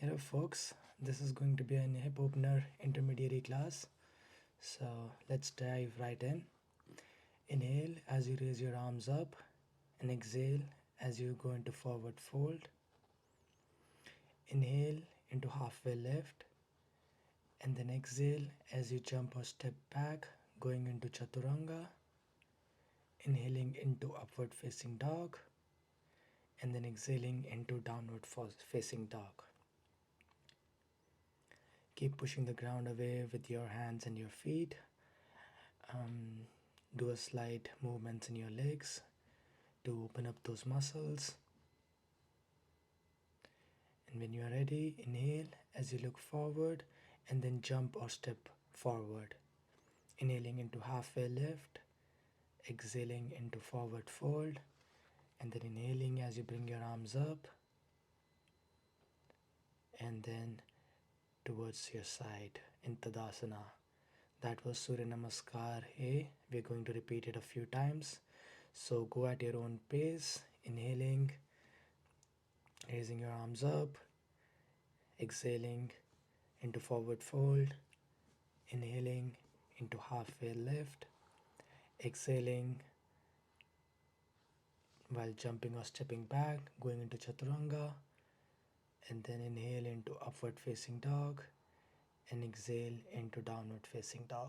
Hello folks, this is going to be an hip opener intermediary class. So let's dive right in. Inhale as you raise your arms up and exhale as you go into forward fold. Inhale into halfway lift and then exhale as you jump or step back going into chaturanga. Inhaling into upward facing dog and then exhaling into downward facing dog. Keep pushing the ground away with your hands and your feet. Do a slight movements in your legs to open up those muscles. And when you are ready, inhale as you look forward and then jump or step forward. Inhaling into halfway lift, exhaling into forward fold, and then inhaling as you bring your arms up and then towards your side in Tadasana. That was Surya Namaskar A. We're going to repeat it a few times. So go at your own pace, inhaling, raising your arms up, exhaling into forward fold, inhaling into halfway lift, exhaling while jumping or stepping back, going into chaturanga, and then inhale into upward facing dog and exhale into downward facing dog.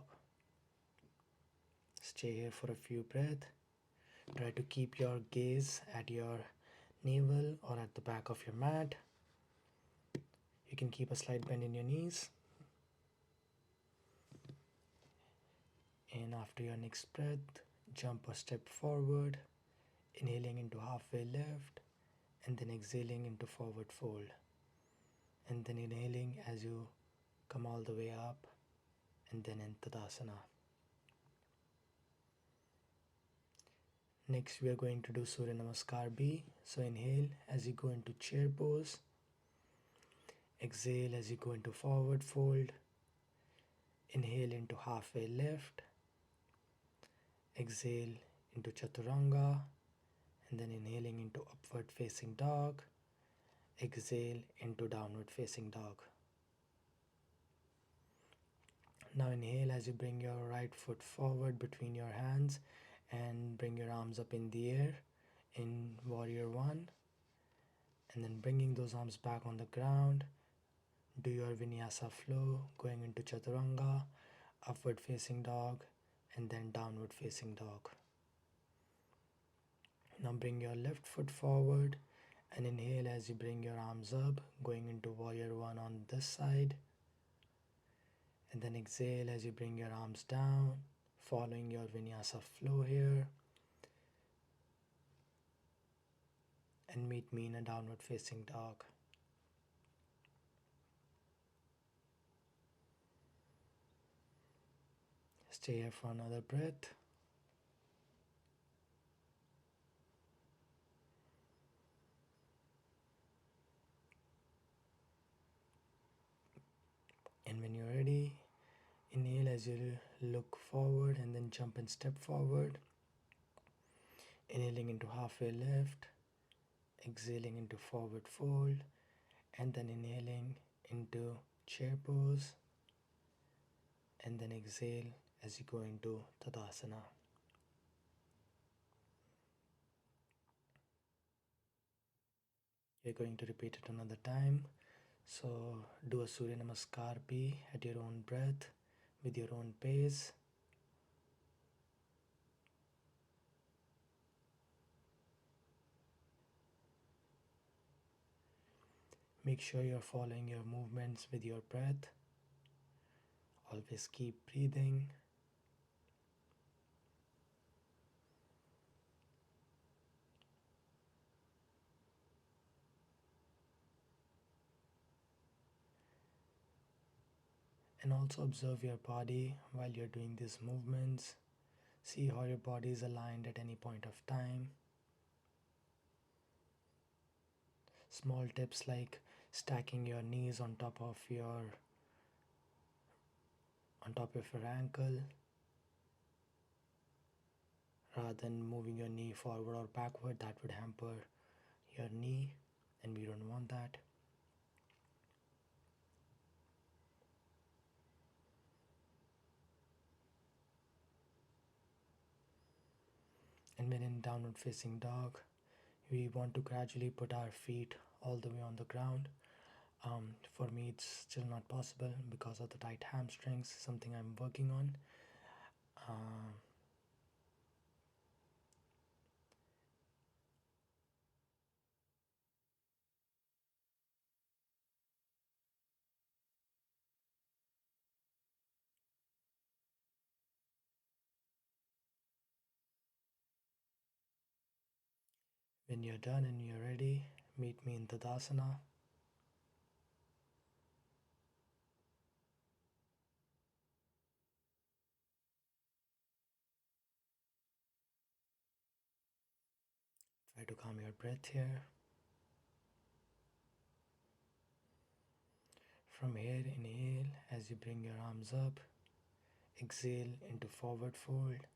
Stay here for a few breaths. Try to keep your gaze at your navel or at the back of your mat. You can keep a slight bend in your knees. And after your next breath, jump or step forward, inhaling into halfway lift, and then exhaling into forward fold. And then inhaling as you come all the way up, and then in Tadasana. Next, we are going to do Surya Namaskar B. So inhale as you go into chair pose. Exhale as you go into forward fold. Inhale into halfway lift. Exhale into chaturanga. And then inhaling into upward facing dog. Exhale into downward facing dog. Now inhale as you bring your right foot forward between your hands and bring your arms up in the air in warrior one, and then bringing those arms back on the ground. Do your vinyasa flow going into chaturanga, upward facing dog, and then downward facing dog. Now bring your left foot forward and inhale as you bring your arms up going into warrior one on this side, and then exhale as you bring your arms down following your vinyasa flow here, and meet me in a downward facing dog. Stay here for another breath. And when you're ready, inhale as you look forward and then jump and step forward. Inhaling into halfway lift, exhaling into forward fold, and then inhaling into chair pose, and then exhale as you go into Tadasana. You're going to repeat it another time. So do a Surya Namaskar B at your own breath with your own pace. Make sure you're following your movements with your breath. Always keep breathing. And also observe your body while you're doing these movements. See how your body is aligned at any point of time. Small tips like stacking your knees on top of your ankle rather than moving your knee forward or backward. That would hamper your knee, and we don't want that. downward facing dog. We want to gradually put our feet all the way on the ground. For me, it's still not possible because of the tight hamstrings, something I'm working on. Um, when you're done and you're ready, meet me in Tadasana. Try to calm your breath here. From here, inhale as you bring your arms up. Exhale into forward fold.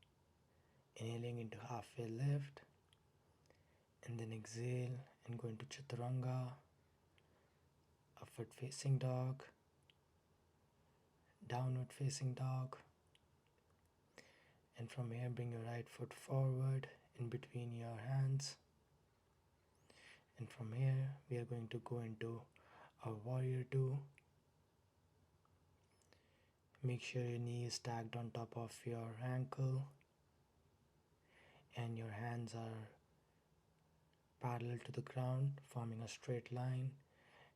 Inhaling into halfway lift. And then exhale and go into Chaturanga, upward facing dog, downward facing dog. And from here, bring your right foot forward in between your hands. And from here, we are going to go into a warrior two. Make sure your knee is stacked on top of your ankle and your hands are parallel to the ground, forming a straight line,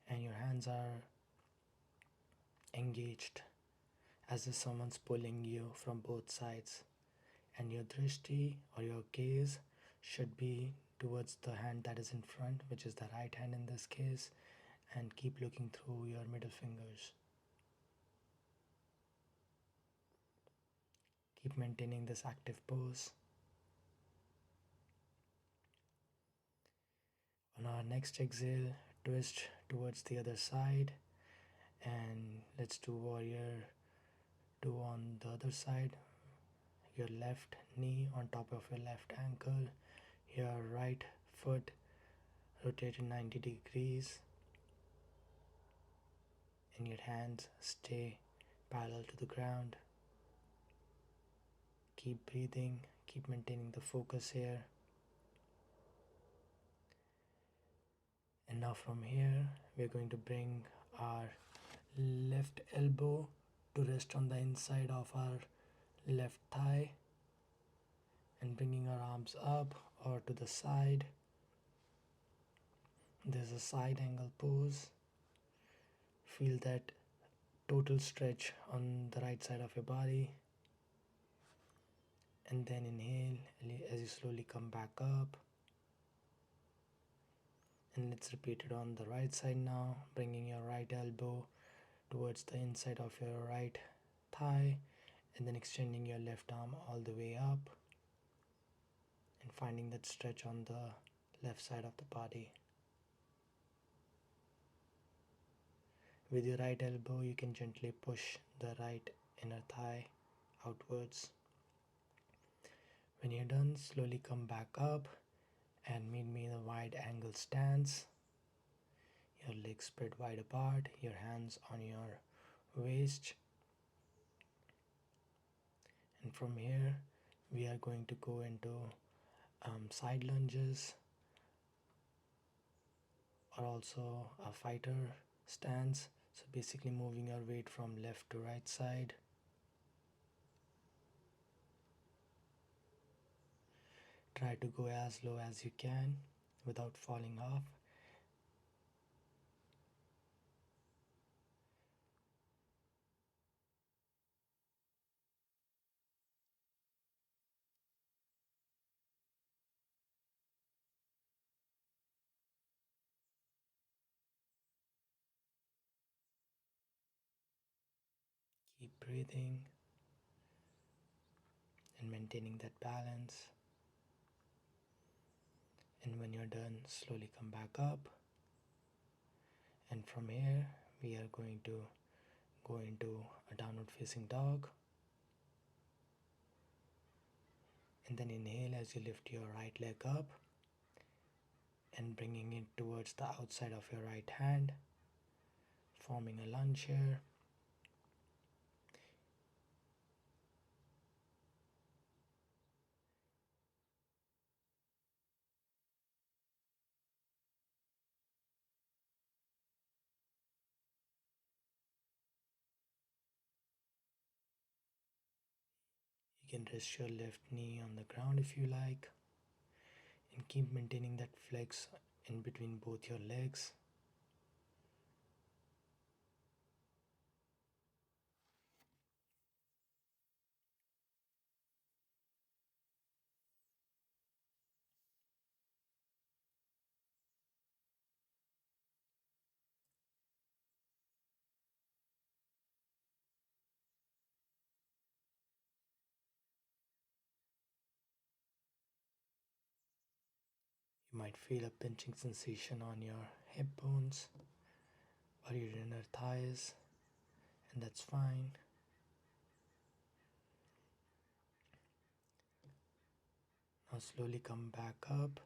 and your hands are engaged as if someone's pulling you from both sides. And your drishti or your gaze should be towards the hand that is in front, which is the right hand in this case, and keep looking through your middle fingers. Keep maintaining this active pose. On our next exhale, twist towards the other side, and let's do warrior two on the other side. Your left knee on top of your left ankle, your right foot rotated 90 degrees, and your hands stay parallel to the ground. Keep breathing, keep maintaining the focus here. And now from here, we're going to bring our left elbow to rest on the inside of our left thigh and bringing our arms up or to the side. There's a side angle pose. Feel that total stretch on the right side of your body. And then inhale as you slowly come back up. And let's repeat it on the right side now, bringing your right elbow towards the inside of your right thigh and then extending your left arm all the way up and finding that stretch on the left side of the body. With your right elbow, you can gently push the right inner thigh outwards. When you're done, slowly come back up and meet me in a wide angle stance. Your legs spread wide apart, your hands on your waist. And from here, we are going to go into side lunges or also a fighter stance. So basically moving your weight from left to right side. Try to go as low as you can without falling off. Keep breathing and maintaining that balance. And when you're done, slowly come back up. And from here, we are going to go into a downward facing dog. And then inhale as you lift your right leg up and bringing it towards the outside of your right hand, forming a lunge here. You can rest your left knee on the ground if you like, and keep maintaining that flex in between both your legs. You might feel a pinching sensation on your hip bones or your inner thighs, and that's fine. Now slowly come back up,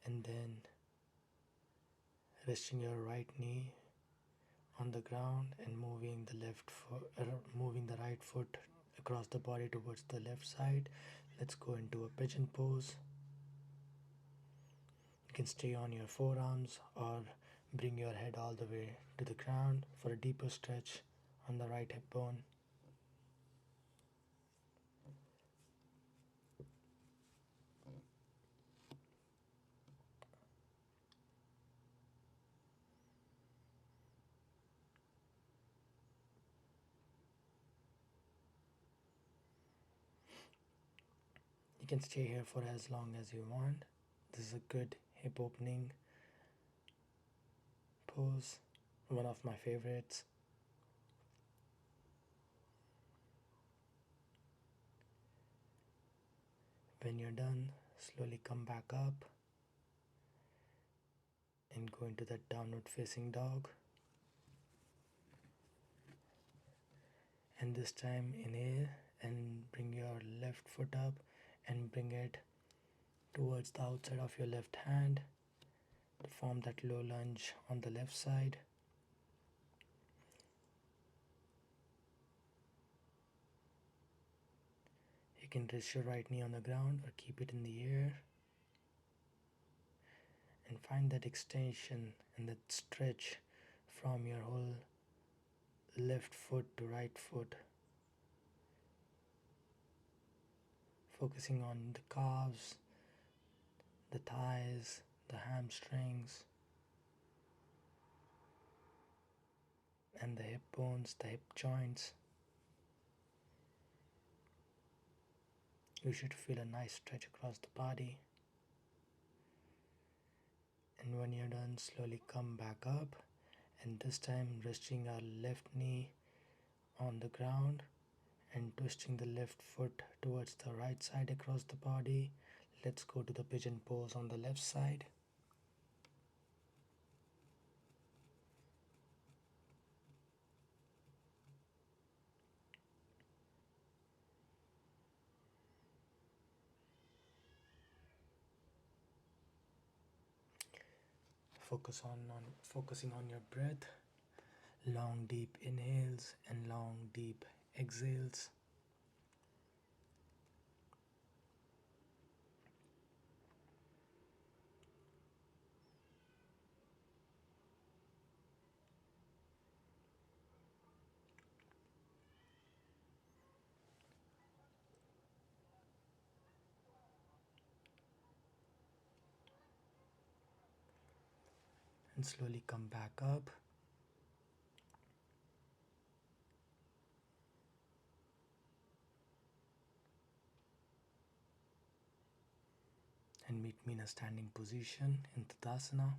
and then resting your right knee on the ground and moving the right foot across the body towards the left side. Let's go into a pigeon pose. You can stay on your forearms or bring your head all the way to the ground for a deeper stretch on the right hip bone. You can stay here for as long as you want. This is a good hip opening pose, one of my favorites. When you're done, slowly come back up and go into that downward facing dog. And this time inhale and bring your left foot up and bring it towards the outside of your left hand to form that low lunge on the left side. You can rest your right knee on the ground or keep it in the air and find that extension and that stretch from your whole left foot to right foot, focusing on the calves, the thighs, the hamstrings, and the hip bones, the hip joints. You should feel a nice stretch across the body. And when you're done, slowly come back up, and this time resting our left knee on the ground and twisting the left foot towards the right side across the body. Let's go to the pigeon pose on the left side. Focusing on your breath, long deep inhales and long deep exhales. And slowly come back up. And meet me in a standing position in Tadasana.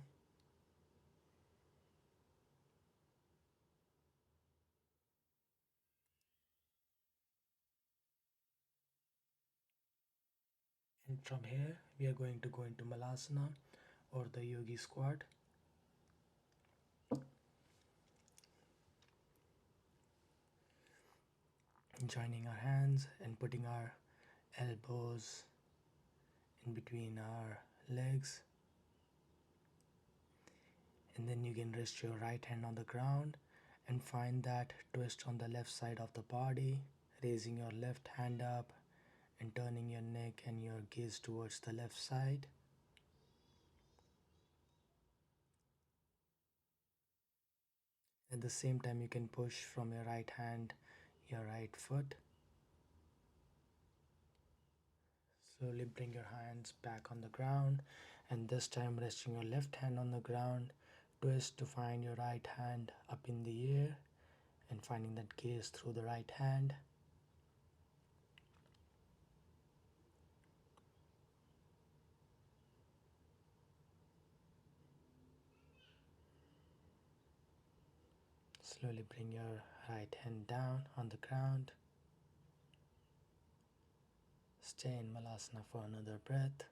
And from here, we are going to go into Malasana or the Yogi squat. Joining our hands and putting our elbows in between our legs, and then you can rest your right hand on the ground and find that twist on the left side of the body, raising your left hand up and turning your neck and your gaze towards the left side. At the same time, you can push from your right hand your right foot, Slowly bring your hands back on the ground, and this time resting your left hand on the ground. Twist to find your right hand up in the air and finding that gaze through the right hand. Slowly bring your right hand down on the ground. Stay in Malasana for another breath.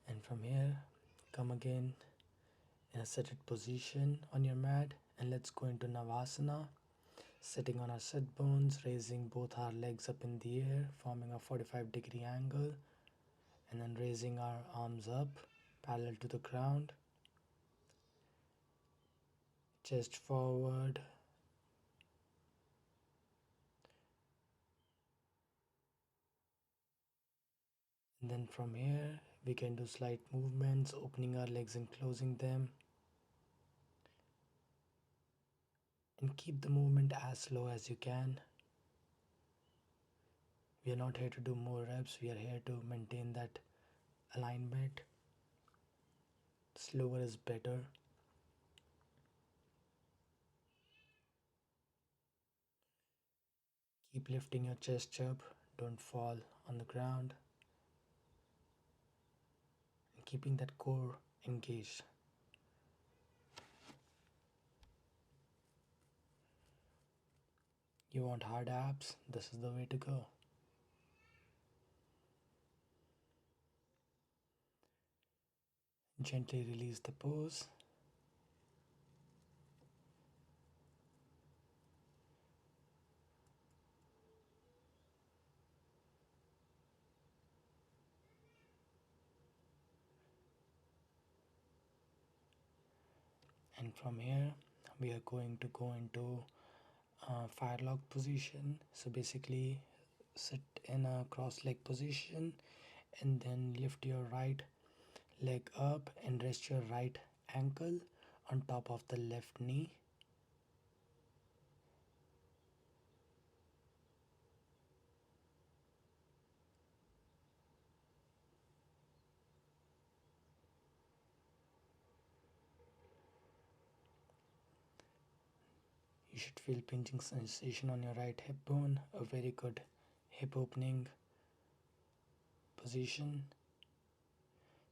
And from here, come again in a seated position on your mat, and let's go into Navasana. Sitting on our sit bones, raising both our legs up in the air, forming a 45-degree angle, and then raising our arms up parallel to the ground, chest forward. And then from here, we can do slight movements, opening our legs and closing them. And keep the movement as slow as you can. We are not here to do more reps, we are here to maintain that alignment. Slower is better. Keep lifting your chest up, don't fall on the ground. And keeping that core engaged. You want hard abs? This is the way to go. Gently release the pose. And from here, we are going to go into firelock position. So basically, sit in a cross leg position and then lift your right leg up and rest your right ankle on top of the left knee. You should feel pinching sensation on your right hip bone, a very good hip opening position.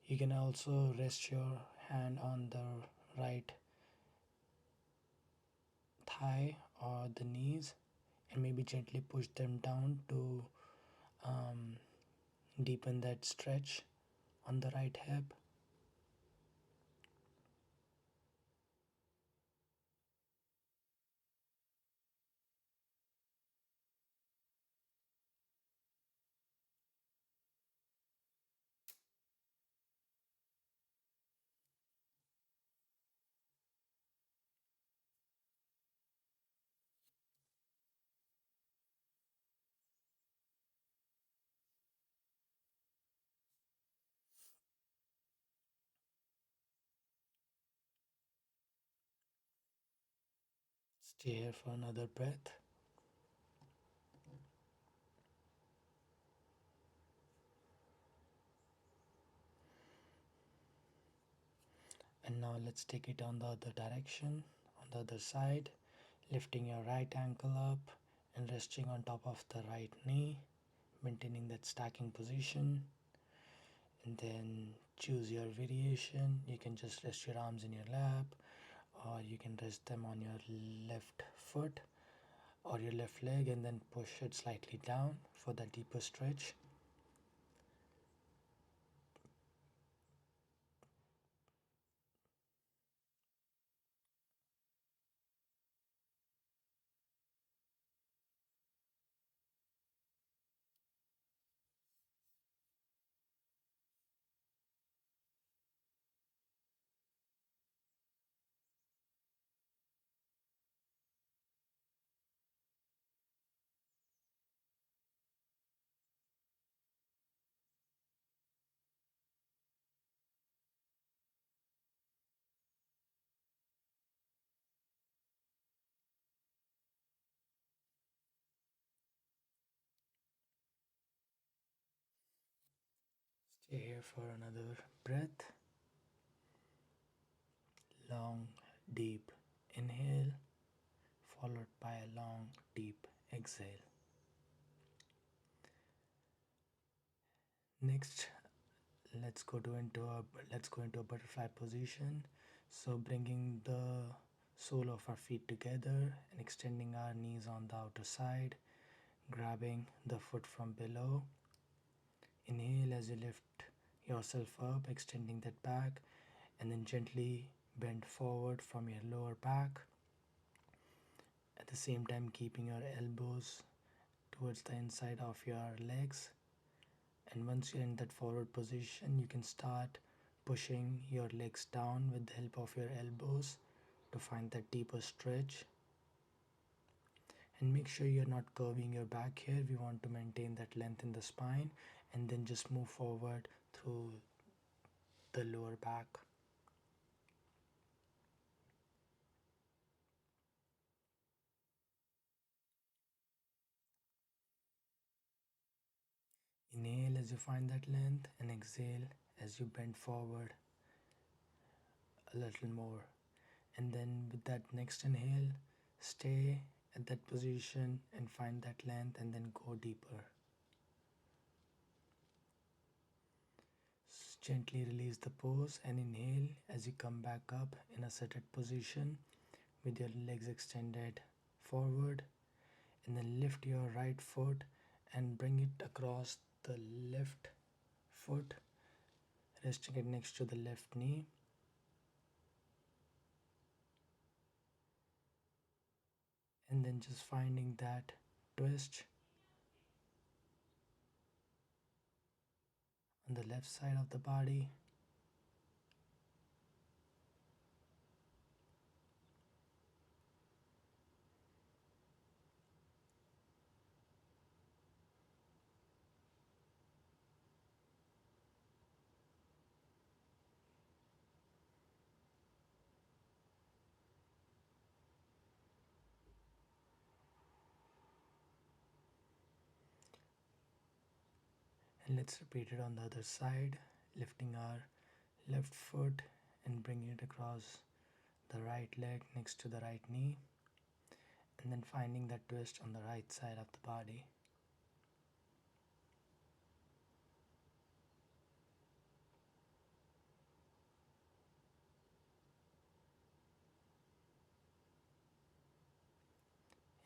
You can also rest your hand on the right thigh or the knees and maybe gently push them down to um, deepen that stretch on the right hip. Stay here for another breath. And now let's take it on the other direction, on the other side, lifting your right ankle up and resting on top of the right knee, maintaining that stacking position. And then choose your variation. You can just rest your arms in your lap, or you can rest them on your left foot or your left leg and then push it slightly down for that deeper stretch. Stay here for another breath. Long, deep inhale, followed by a long, deep exhale. Next, let's go into a butterfly position. So bringing the sole of our feet together and extending our knees on the outer side, grabbing the foot from below. Inhale as you lift yourself up, extending that back, and then gently bend forward from your lower back. At the same time, keeping your elbows towards the inside of your legs. And once you're in that forward position, you can start pushing your legs down with the help of your elbows to find that deeper stretch. And make sure you're not curving your back here. We want to maintain that length in the spine, and then just move forward through the lower back. Inhale as you find that length, and exhale as you bend forward a little more. And then with that next inhale, stay at that position and find that length, and then go deeper. Gently release the pose and inhale as you come back up in a seated position with your legs extended forward, and then lift your right foot and bring it across the left foot, resting it next to the left knee. And then just finding that twist on the left side of the body. And let's repeat it on the other side, lifting our left foot and bringing it across the right leg next to the right knee, and then finding that twist on the right side of the body.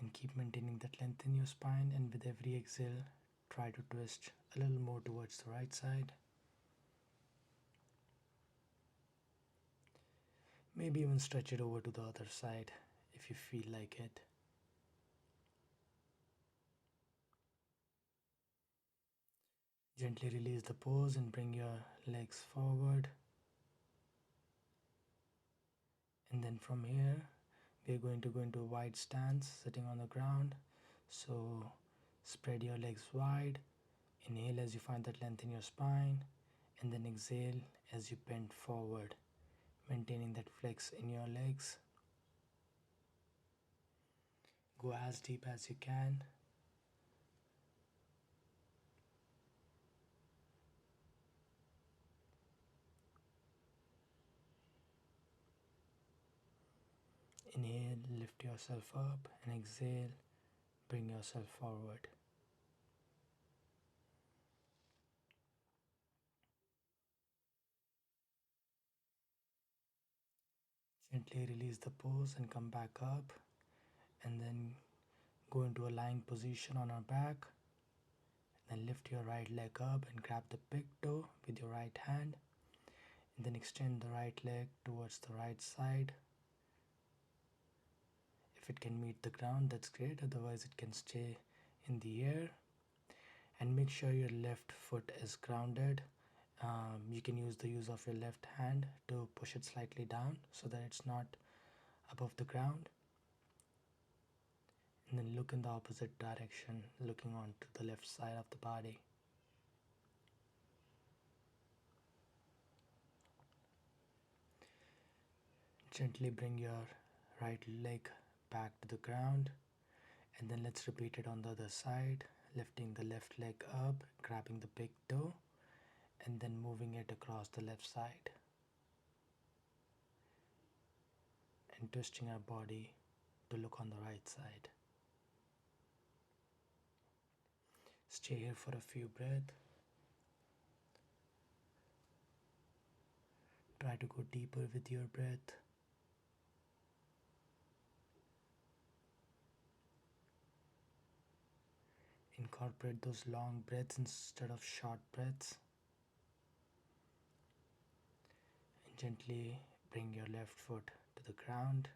And keep maintaining that length in your spine, and with every exhale, try to twist a little more towards the right side. Maybe even stretch it over to the other side if you feel like it. Gently release the pose and bring your legs forward. And then from here, we are going to go into a wide stance, sitting on the ground. So spread your legs wide. Inhale as you find that length in your spine, and then exhale as you bend forward, maintaining that flex in your legs. Go as deep as you can. Inhale, lift yourself up, and exhale, bring yourself forward. Gently release the pose and come back up, and then go into a lying position on our back. Then lift your right leg up and grab the big toe with your right hand, and then extend the right leg towards the right side. If it can meet the ground, that's great, otherwise it can stay in the air. And make sure your left foot is grounded. You can use the use of your left hand to push it slightly down so that it's not above the ground. And then look in the opposite direction, looking onto the left side of the body. Gently bring your right leg back to the ground, and then let's repeat it on the other side, lifting the left leg up, grabbing the big toe, and then moving it across the left side and twisting our body to look on the right side. Stay here for a few breaths. Try to go deeper with your breath. Incorporate those long breaths instead of short breaths. And gently bring your left foot to the ground.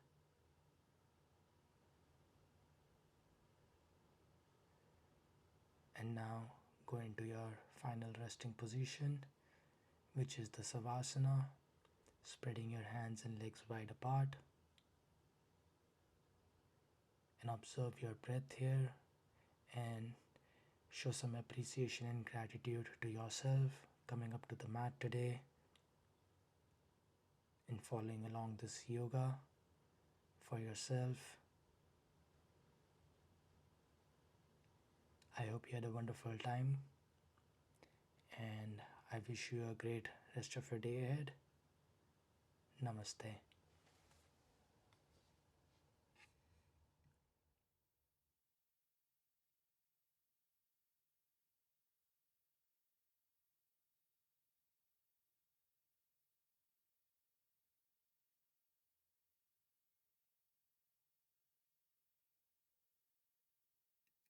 And now go into your final resting position, which is the Savasana, spreading your hands and legs wide apart. And observe your breath here and show some appreciation and gratitude to yourself coming up to the mat today and following along this yoga for yourself. I hope you had a wonderful time, and I wish you a great rest of your day ahead. Namaste.